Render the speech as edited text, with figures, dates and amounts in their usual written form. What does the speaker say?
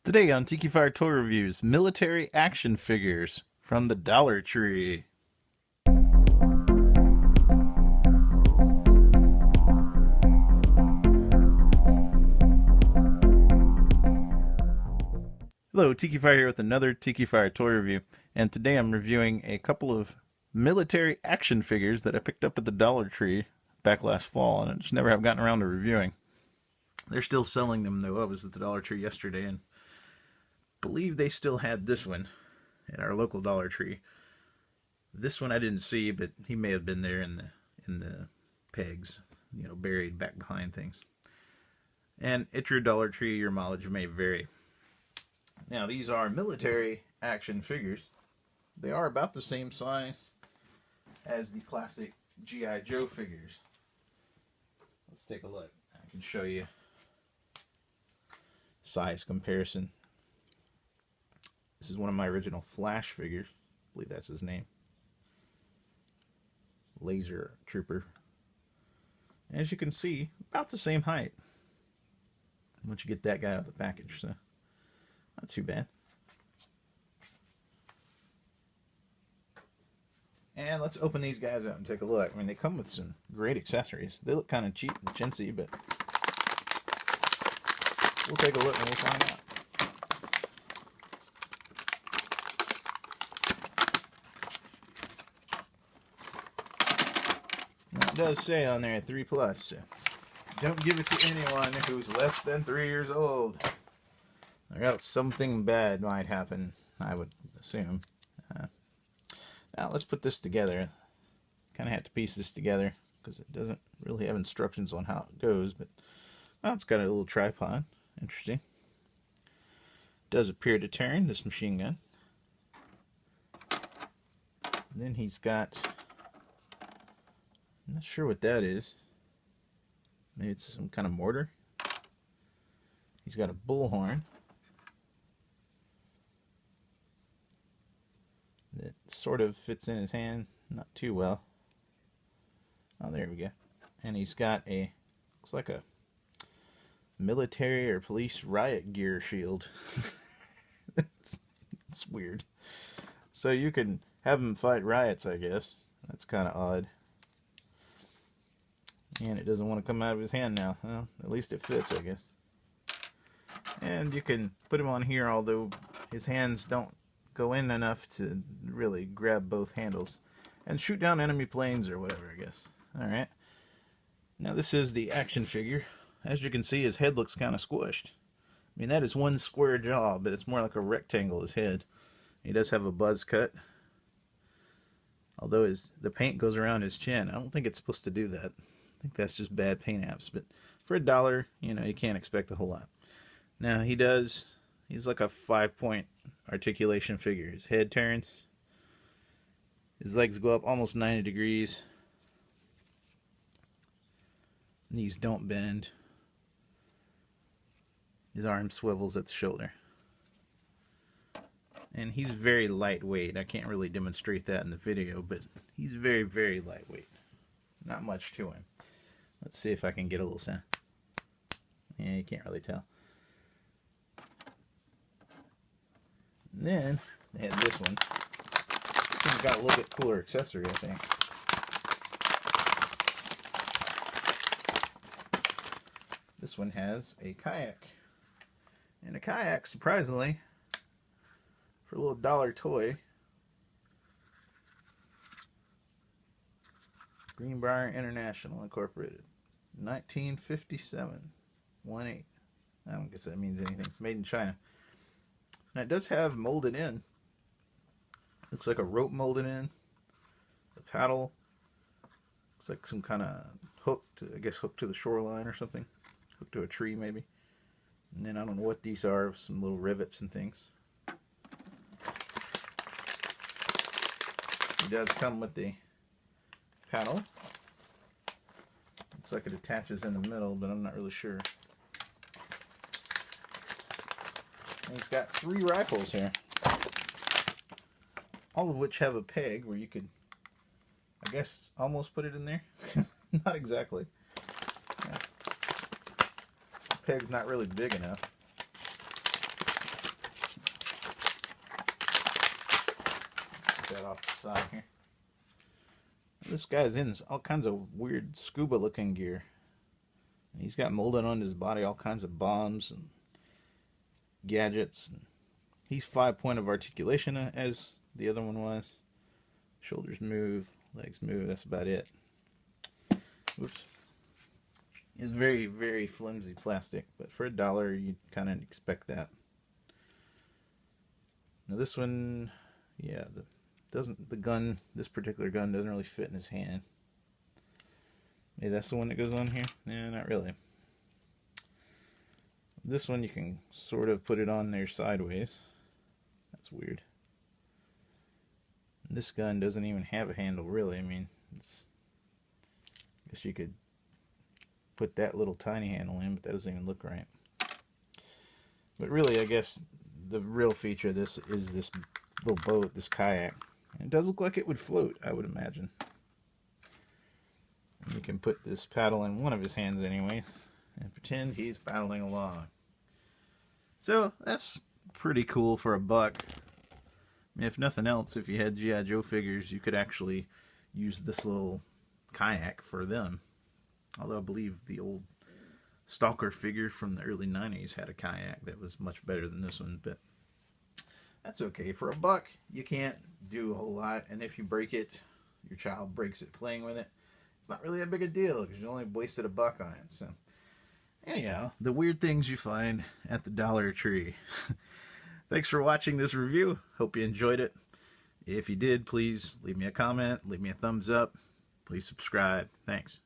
Today on Tikifire Toy Reviews, military action figures from the Dollar Tree. Hello, Tikifire here with another Tikifire Toy Review, and today I'm reviewing a couple of military action figures that I picked up at the Dollar Tree back last fall, and I just never have gotten around to reviewing. They're still selling them though. I was at the Dollar Tree yesterday and believe they still had this one at our local Dollar Tree. This one I didn't see, but he may have been there in the pegs, you know, buried back behind things. And at your Dollar Tree, your mileage may vary. Now, these are military action figures. They are about the same size as the classic G.I. Joe figures. Let's take a look. I can show you size comparison. This is one of my original Flash figures. I believe that's his name. Laser Trooper. As you can see, about the same height. Once you get that guy out of the package, so not too bad. And let's open these guys up and take a look. I mean, they come with some great accessories. They look kind of cheap and chintzy, but we'll take a look and we'll find out. Now, it does say on there 3+, so don't give it to anyone who's less than 3 years old, or else something bad might happen, I would assume. Now let's put this together. Kind of have to piece this together because it doesn't really have instructions on how it goes, but well, it's got a little tripod. Interesting. Does appear to turn, this machine gun. And then he's got, I'm not sure what that is. Maybe it's some kind of mortar. He's got a bullhorn that sort of fits in his hand, not too well. Oh, there we go. And he's got a, looks like a military or police riot gear shield. it's weird. So you can have him fight riots, I guess. That's kind of odd. And it doesn't want to come out of his hand now. Well, at least it fits, I guess. And you can put him on here, although his hands don't go in enough to really grab both handles. And shoot down enemy planes or whatever, I guess. Alright. Now this is the action figure. As you can see, his head looks kind of squished. I mean, that is one square jaw, but it's more like a rectangle, his head. He does have a buzz cut. Although the paint goes around his chin. I don't think it's supposed to do that. I think that's just bad paint apps. But for $1, you know, you can't expect a whole lot. Now, he's like a 5-point articulation figure. His head turns. His legs go up almost 90 degrees. Knees don't bend. His arm swivels at the shoulder. And he's very lightweight. I can't really demonstrate that in the video, but he's very, very lightweight. Not much to him. Let's see if I can get a little sound. Yeah, you can't really tell. And then they had this one. This one's got a little bit cooler accessory, I think. This one has a kayak. And a kayak, surprisingly, for a little dollar toy. Greenbrier International Incorporated. 1957. 1/8. I don't guess that means anything. Made in China. Now it does have molded in. Looks like a rope molded in. A paddle. Looks like some kind of hook to, I guess, hook to the shoreline or something. Hook to a tree maybe. And then I don't know what these are. Some little rivets and things. It does come with the paddle. Looks like it attaches in the middle, but I'm not really sure. And he's got 3 rifles here, all of which have a peg where you could, I guess, almost put it in there. Not exactly. Yeah. The peg's not really big enough. that off the side here. This guy's in all kinds of weird scuba looking gear. He's got molded on his body all kinds of bombs and gadgets. He's 5 point of articulation as the other one was. Shoulders move, legs move, that's about it. Oops. It's very, very flimsy plastic, but for $1 you'd kind of expect that. Now this one, yeah, this particular gun doesn't really fit in his hand. Maybe that's the one that goes on here? Yeah, not really. This one you can sort of put it on there sideways. That's weird. This gun doesn't even have a handle, really. I mean, I guess you could put that little tiny handle in, but that doesn't even look right. But really, I guess the real feature of this is this little boat, this kayak. It does look like it would float, I would imagine. And you can put this paddle in one of his hands anyways, and pretend he's paddling along. So that's pretty cool for $1. I mean, if nothing else, if you had G.I. Joe figures, you could actually use this little kayak for them. Although I believe the old Stalker figure from the early 90s had a kayak that was much better than this one, but that's okay. For $1, you can't do a whole lot, and if you break it, your child breaks it playing with it, it's not really a big a deal because you only wasted $1 on it. So anyhow, the weird things you find at the Dollar Tree. Thanks for watching this review. Hope you enjoyed it. If you did, please leave me a comment, leave me a thumbs up. Please subscribe. Thanks.